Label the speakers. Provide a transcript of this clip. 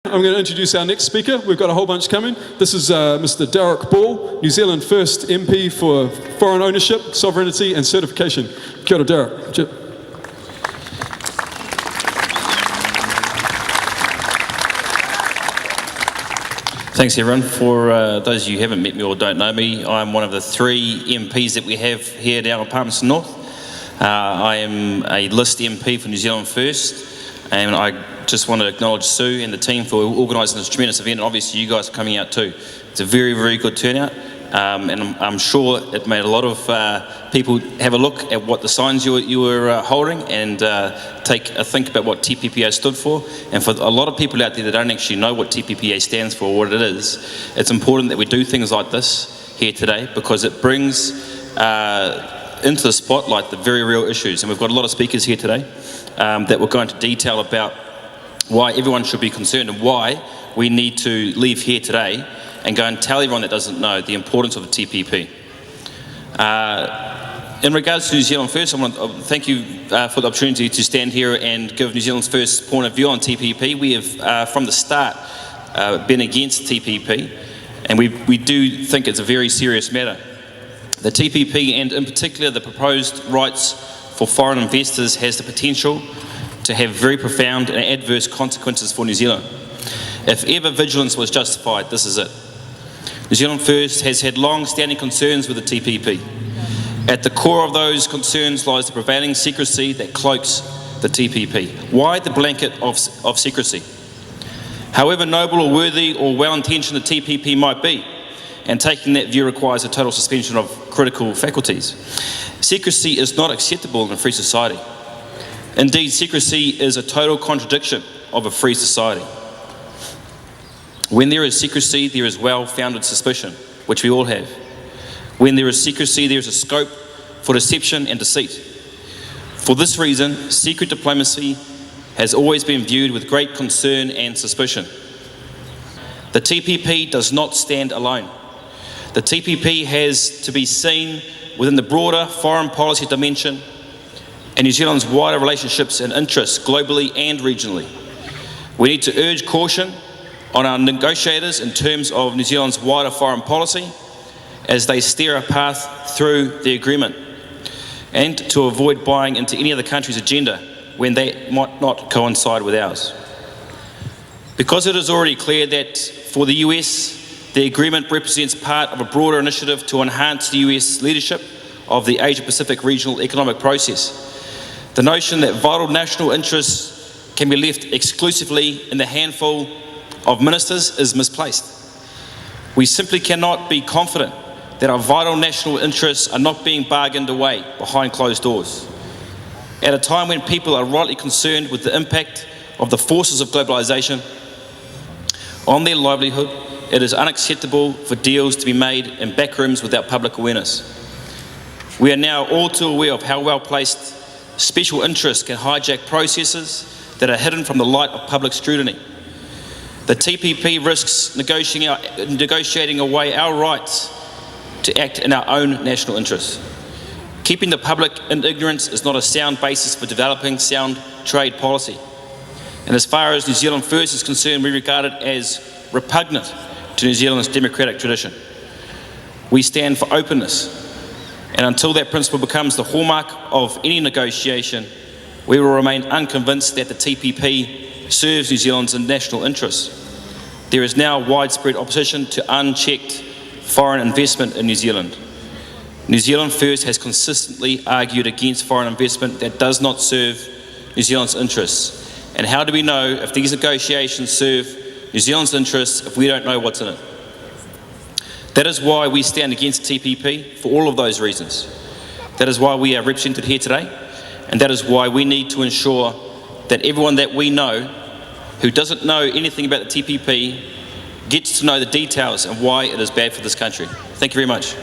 Speaker 1: I'm going to introduce our next speaker. We've got a whole bunch coming. This is Mr. Darroch Ball, New Zealand First MP for Foreign Ownership, Sovereignty and Certification. Kia ora, Darroch.
Speaker 2: Thanks everyone. For those of you who haven't met me or don't know me, I'm one of the 3 MPs that we have here down at Palmerston North. I am a list MP for New Zealand First, and I just want to acknowledge Sue and the team for organising this tremendous event, and obviously you guys are coming out too. It's a very, very good turnout, and I'm sure it made a lot of people have a look at what the signs you were holding and take a think about what TPPA stood for. And for a lot of people out there that don't actually know what TPPA stands for or what it is, it's important that we do things like this here today, because it brings into the spotlight the very real issues. And we've got a lot of speakers here today that will go into detail about why everyone should be concerned and why we need to leave here today and go and tell everyone that doesn't know the importance of the TPP. In regards to New Zealand First, I want to thank you for the opportunity to stand here and give New Zealand's First point of view on TPP. We have, from the start, been against TPP, and we do think it's a very serious matter. The TPP, and in particular the proposed rights for foreign investors, has the potential to have very profound and adverse consequences for New Zealand. If ever vigilance was justified, this is it. New Zealand First has had long-standing concerns with the TPP. At the core of those concerns lies the prevailing secrecy that cloaks the TPP. Why the blanket of secrecy? However noble or worthy or well-intentioned the TPP might be, and taking that view requires a total suspension of critical faculties, secrecy is not acceptable in a free society. Indeed, secrecy is a total contradiction of a free society. When there is secrecy, there is well-founded suspicion, which we all have. When there is secrecy, there is a scope for deception and deceit. For this reason, secret diplomacy has always been viewed with great concern and suspicion. The TPP does not stand alone. The TPP has to be seen within the broader foreign policy dimension and New Zealand's wider relationships and interests globally and regionally. We need to urge caution on our negotiators in terms of New Zealand's wider foreign policy as they steer a path through the agreement, and to avoid buying into any other country's agenda when they might not coincide with ours. Because it is already clear that for the US, the agreement represents part of a broader initiative to enhance the US leadership of the Asia-Pacific regional economic process. The notion that vital national interests can be left exclusively in the handful of ministers is misplaced. We simply cannot be confident that our vital national interests are not being bargained away behind closed doors. At a time when people are rightly concerned with the impact of the forces of globalisation on their livelihood, it is unacceptable for deals to be made in backrooms without public awareness. We are now all too aware of how well-placed special interests can hijack processes that are hidden from the light of public scrutiny. The TPP risks negotiating away our rights to act in our own national interests. Keeping the public in ignorance is not a sound basis for developing sound trade policy. And as far as New Zealand First is concerned, we regard it as repugnant to New Zealand's democratic tradition. We stand for openness, and until that principle becomes the hallmark of any negotiation, we will remain unconvinced that the TPP serves New Zealand's national interests. There is now widespread opposition to unchecked foreign investment in New Zealand. New Zealand First has consistently argued against foreign investment that does not serve New Zealand's interests. And how do we know if these negotiations serve New Zealand's interests if we don't know what's in it? That is why we stand against TPP, for all of those reasons. That is why we are represented here today, and that is why we need to ensure that everyone that we know who doesn't know anything about the TPP gets to know the details and why it is bad for this country. Thank you very much.